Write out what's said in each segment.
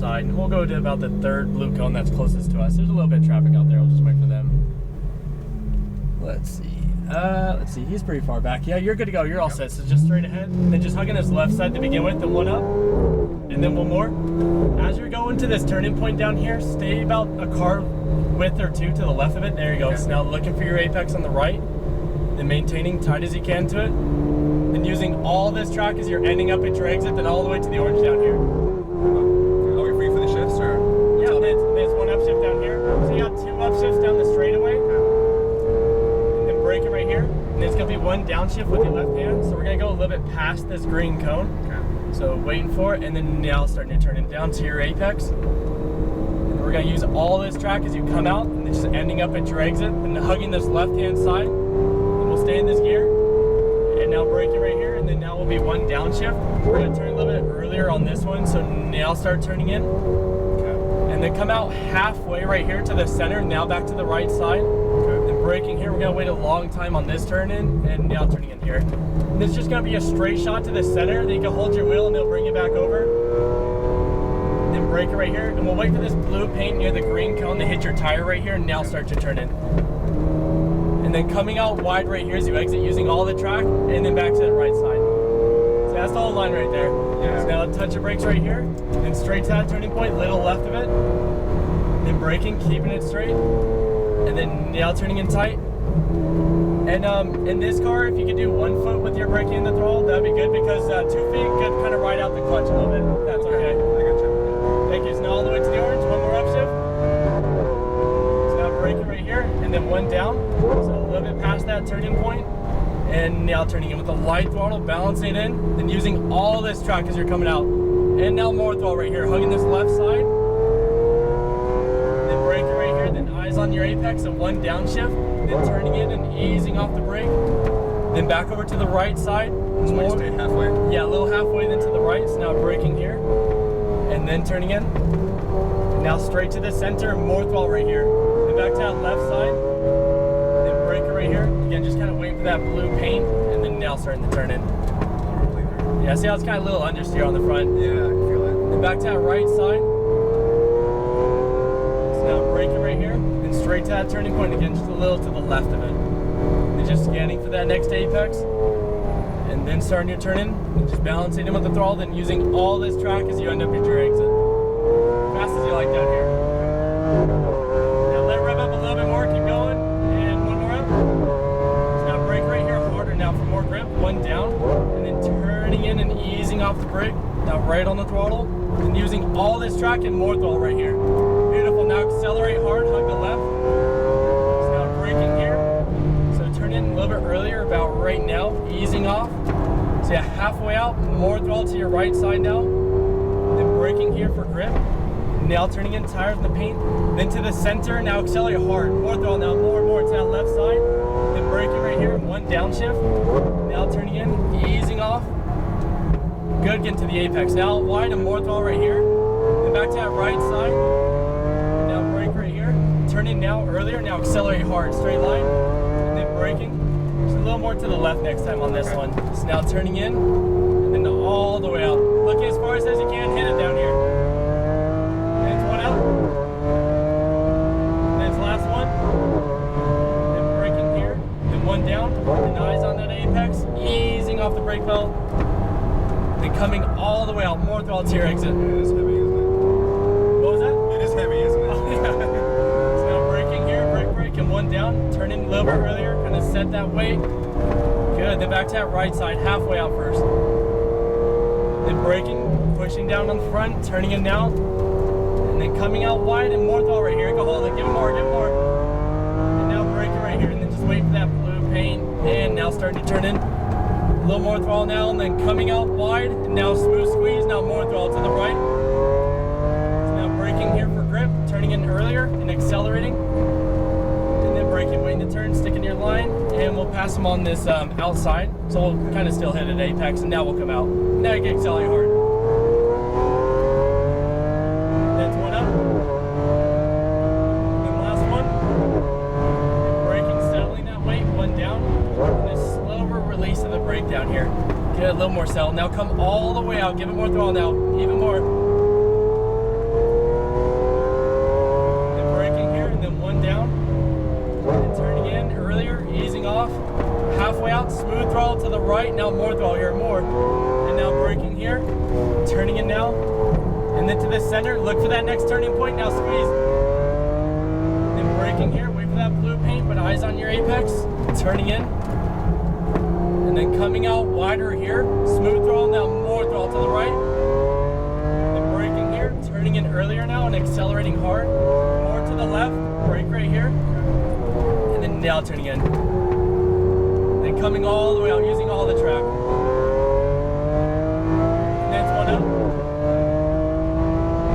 side, and we'll go to about the third blue cone that's closest to us. There's a little bit of traffic out there. I'll just wait for them. Let's see. He's pretty far back. Yeah, you're good to go. You're all set. So just straight ahead, and then just hugging his left side to begin with, then one up, and then one more. As you're going to this turning point down here, stay about a car width or two to the left of it. There you go. Okay. So now looking for your apex on the right, then maintaining tight as you can to it. Then using all this track as you're ending up at your exit, then all the way to the orange down here. Are we free for the shifts, or? Yeah, there's one upshift down here. So you got two upshifts down the straightaway. And then braking right here. And there's gonna be one downshift with your left hand. So we're gonna go a little bit past this green cone. Okay. So waiting for it, and then now starting to turn it down to your apex. And we're gonna use all this track as you come out, and then just ending up at your exit, and hugging this left-hand side. And we'll stay in this gear. And now braking right here, and then now will be one downshift. We're gonna turn a little bit earlier on this one, so now start turning in. Okay. And then come out halfway right here to the center, now back to the right side. Okay. Then braking here, we're gonna wait a long time on this turn in, and now turning in here. And it's just gonna be a straight shot to the center, then you can hold your wheel and it'll bring you back over. Then brake it right here, and we'll wait for this blue paint near the green cone to hit your tire right here, and now start to turn in. And then coming out wide right here as you exit using all the track, and then back to the right side. So that's the whole line right there. Yeah. So now touch your brakes right here, then straight to that turning point, little left of it. Then braking, keeping it straight. And then now turning in tight. And in this car, if you could do 1 foot with your braking in the throttle, that'd be good, because 2 feet could kind of ride out the clutch a little bit. That's okay. I got you. Thank you. So now all the way to the orange, one more upshift. Braking right here, and then one down, so a little bit past that turning point, and now turning in with the light throttle, balancing it in, then using all this track as you're coming out, and now more throttle right here, hugging this left side, then braking right here, then eyes on your apex, and one downshift, then turning in and easing off the brake, then back over to the right side. So you stay halfway? Yeah, a little halfway, then to the right, so now braking here, and then turning in, and now straight to the center, more throttle right here. Back to that left side, then brake it right here. Again, just kind of waiting for that blue paint, and then now starting to turn in. Yeah, see how it's kind of a little understeer on the front? Yeah, I can feel it. Then back to that right side. So now brake it right here, then straight to that turning point again, just a little to the left of it. Then just scanning for that next apex, and then starting your turn in, and just balancing in with the throttle, then using all this track as you end up at your exit. Fast as you like down here. Rev up a little bit more, keep going, and one more up. So now brake right here harder now for more grip, one down, and then turning in and easing off the brake, now right on the throttle, and using all this track and more throttle right here. Beautiful, now accelerate hard, hug the left. So now braking here, so turn in a little bit earlier, about right now, easing off. So yeah, halfway out, more throttle to your right side now, then braking here for grip. Now turning in tires in the paint, then to the center, now accelerate hard, more throttle now, more to that left side, then braking right here, one downshift, now turning in, easing off, good, getting to the apex, now wide and more throttle right here, then back to that right side, and now brake right here, turning now earlier, now accelerate hard, straight line, and then braking, just a little more to the left next time on this one, so now turning in, and then all the way out, looking as far as you can, hit it down here. One down, and eyes on that apex, easing off the brake pedal, then coming all the way out, more throttle to your exit. It is heavy, isn't it? What was that? It is heavy, isn't it? Oh, yeah. So now braking here, brake, and one down, turn in a little bit earlier, kind of set that weight. Good, then back to that right side, halfway out first. Then braking, pushing down on the front, turning in now, and then coming out wide and more throttle right here. Go hold it, give it more, and now braking right here, and then just wait for that blue paint, and now starting to turn in. A little more throttle now, and then coming out wide, and now smooth squeeze, now more throttle to the right. So now braking here for grip, turning in earlier, and accelerating. And then braking, waiting to turn, sticking to your line, and we'll pass them on this outside. So we'll kind of still hit at apex, and now we'll come out. Now you can accelerate hard. That's one up. And last one. Braking, settling that weight, one down. And a slower release of the brake down here. Get a little more settled. Now come all the way out. Give it more throttle now. Even more. halfway out, smooth throttle to the right, now more throttle here, more. And now braking here, turning in now, and then to the center, look for that next turning point, now squeeze. Then braking here, wait for that blue paint, but eyes on your apex, turning in. And then coming out wider here, smooth throttle, now more throttle to the right. Then braking here, turning in earlier now and accelerating hard. More to the left, brake right here. And then now turning in. Then coming all the way out, using all the track. And then it's one up.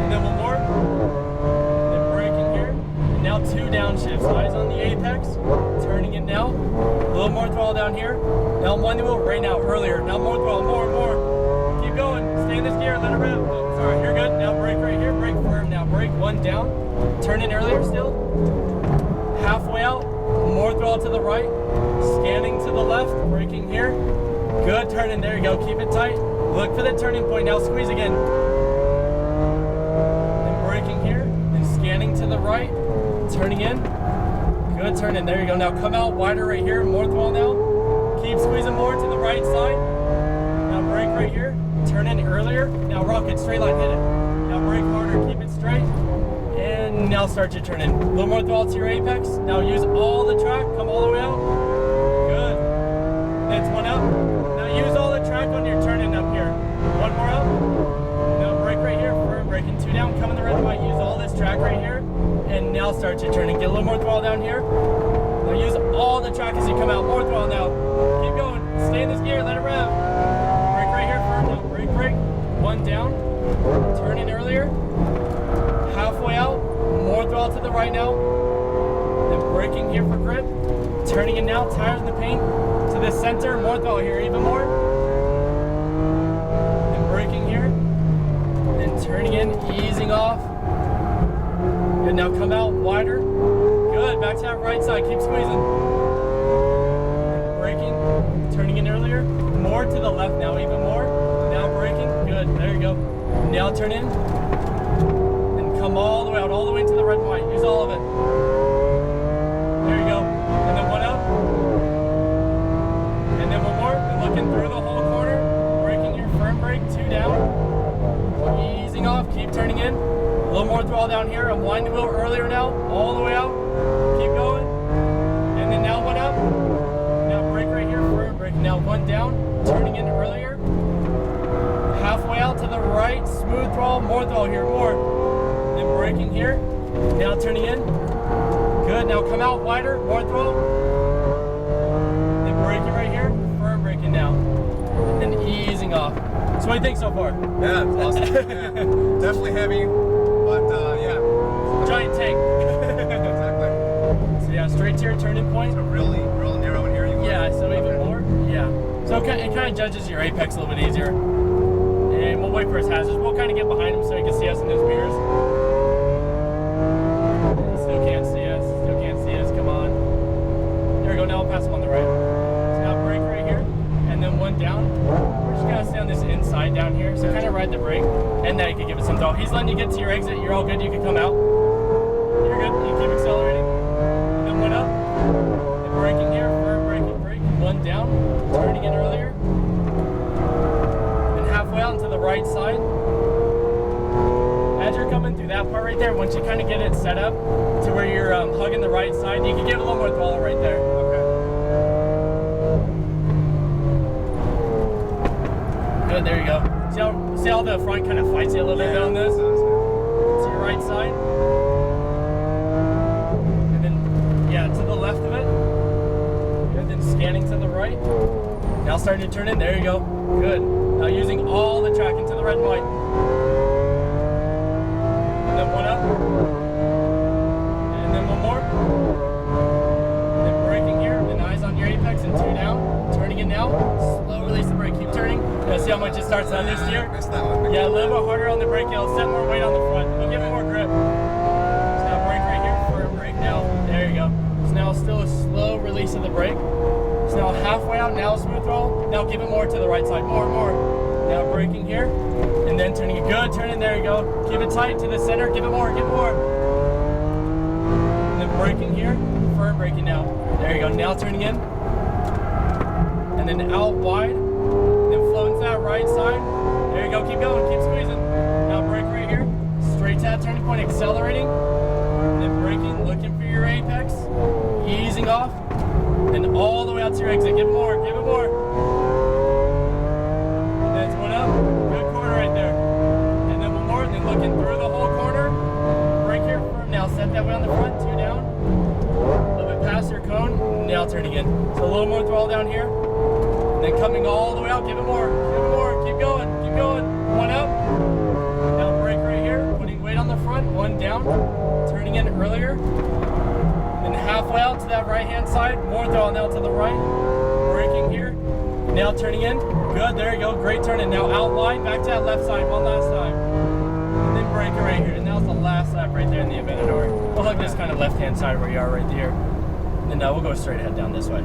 And then one more. Then braking here. And now two downshifts. Eyes on the apex, turning in now. A little more throttle down here. Now I'm on the wheel right now, earlier. Now more throttle, more. Keep going. Stay in this gear, let it rev. Oh, sorry, you're good. Now brake right here, brake firm. Now brake, one down. Turn in earlier still. Halfway out, more throttle to the right. Scanning to the left, braking here. Good, turn in, there you go. Keep it tight. Look for the turning point. Now squeeze again. Then braking here, then scanning to the right. Turning in. Good, turn in, there you go. Now come out wider right here, more throttle now. Keep squeezing more to the right side. Now brake right here. Turn in earlier. Now rocket, straight line, hit it. Now brake harder, keep it straight. And now start your turn in. A little more throttle to your apex. Now use all the track, come all the way out. Good. That's one up. Now use all the track on your turn in up here. One more up. Now brake right here, firm braking, two down, come in the red light. Use all this track right here. And now start your turn in. Get a little more throttle down here. Now use all the track as you come out. More throttle now. Keep going. Stay in this gear. Let it rev. Brake right here. Firm. Now brake. One down. Turn in earlier. Halfway out. More throttle to the right now. Then braking here for grip. Turning in now. Tires in the paint. To the center. More throttle here. Even more. Then braking here. Then turning in. Easing off. Good, now come out wider. Good, back to that right side, keep squeezing. Braking, turning in earlier. More to the left now, even more. Now braking, good, there you go. Now turn in. And come all the way out, all the way into the red and white. Use all of it. There you go. And then one up. And then one more. And looking through the whole corner. Braking your firm brake, two down. Easing off, keep turning in. A little more throttle down here. I'm winding the wheel earlier now, all the way out. Keep going. And then now one up. Now brake right here, firm brake. Now one down, turning in earlier. Halfway out to the right, smooth throttle, more throttle here, more. Then braking here. Now turning in. Good, now come out wider, more throttle. Then braking right here, firm braking now. And easing off. So what do you think so far? Yeah, it's awesome. Yeah. Definitely heavy, but yeah. Giant tank. Exactly. So yeah, straight to your turning point. So really narrow in here. Yeah, so even more. Yeah. So it kind of judges your apex a little bit easier. And we'll wait for his hazards. We'll kind of get behind him so he can see us in his mirrors. Still can't see us. Still can't see us. Come on. There we go. Now I'll pass him on the right. So now brake right here, and then one down. We're just gonna stay on this inside down here. So kind of ride the brake, and then you can give it some throttle. He's letting you get to your exit. You're all good. You can come out. You're good. You keep accelerating. And then one up. And braking here. Firm braking brake. One down. Turning in earlier. And halfway out into the right side. As you're coming through that part right there, once you kind of get it set up to where you're hugging the right side, you can give it a little more throttle right there. Okay. Good, there you go. See how the front kind of fights you a little bit on this? To your right side. And then, yeah, to the left of it. And then scanning to the right. Now starting to turn in, there you go. Good. Now using all the track into the red and white. And then one up. And then one more. And then braking here. And eyes on your apex and two down. Turning in now. Slow release the brake. Keep turning. Now see how much it starts to understeer? Missed that one. Yeah, a little bit harder on the brake. It'll set more weight on the front. It'll give it more grip. So now brake right here. Firm brake now. There you go. So now still a slow release of the brake. So now halfway out. Now smooth roll. Now give it more to the right side. More. Now braking here. And then turning it good. Turn in. There you go. Keep it tight to the center. Give it more. And then braking here. Firm braking now. There you go. Now turning in. and then out wide, and then flow into that right side. There you go, keep going, keep squeezing. Now brake right here, straight to that turning point, accelerating, and then braking, looking for your apex, easing off, and all the way out to your exit. Give it more, give it more. And then it's one up, good corner right there. And then one more, and then looking through the whole corner. Brake here firm, now set that way on the front, 2 down. A little bit past your cone, now turn again. So a little more throttle down here. And then coming all the way out, give it more, keep going, keep going. 1 up. Now brake right here, putting weight on the front, 1 down, turning in earlier. Then halfway out to that right hand side, more throttle now to the right. Braking here, now turning in. Good, there you go, great turn. And now out wide, back to that left side, one last time. And then brake it right here, and now's the last lap right there in the Aventador. We'll hug this kind of left hand side where you are right there. And then we'll go straight ahead down this way.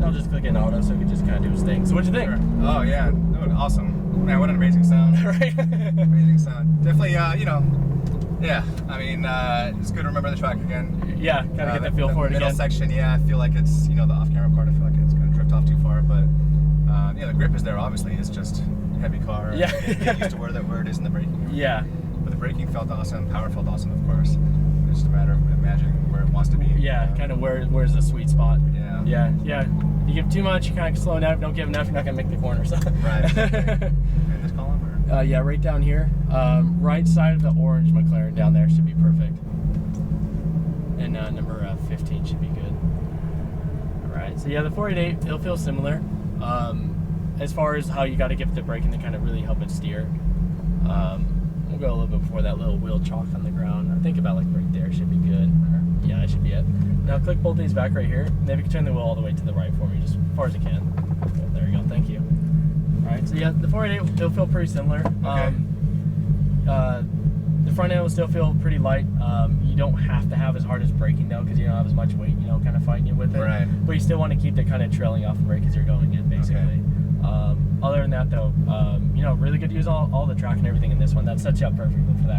I'll just click in auto so we can just kind of do his thing. So what'd you think? Oh yeah, dude, awesome. Man, what an amazing sound. Right? Amazing sound. Definitely, you know, yeah. I mean, it's good to remember the track again. Yeah, kind of get the feel for it middle again. section, yeah, I feel like it's, you know, the off-camera part, I feel like it's going to drift off too far, but yeah, the grip is there, obviously. It's just a heavy car. Yeah. Get used to where it is in the braking. Yeah. But the braking felt awesome, power felt awesome, of course. It's just a matter of imagining where it wants to be. Yeah, kind of where's the sweet spot. Yeah. Yeah, yeah. You give too much, you kind of slow down. If you don't give enough, you're not going to make the corner. So. Right. In this column? Or? Yeah, right down here. Right side of the orange McLaren down there should be perfect. And number 15 should be good. Alright, so yeah, the 488, it'll feel similar. As far as how you got to give it the braking to kind of really help it steer. We'll go a little bit before that little wheel chalk on the ground. I think about like right there should be good. Yeah, that should be it. Now click both these back right here. And then if you can turn the wheel all the way to the right for me, just as far as you can. Good, there you go, thank you. Alright, so yeah, the 488, it'll feel pretty similar. Okay. The front end will still feel pretty light. You don't have to have as hard as braking though, because you don't have as much weight, you know, kind of fighting you with it. Right. But you still want to keep it kind of trailing off the brake as you're going in, basically. Okay. Other than that though, you know, really good to use all the track and everything in this one. That sets you up perfectly for that.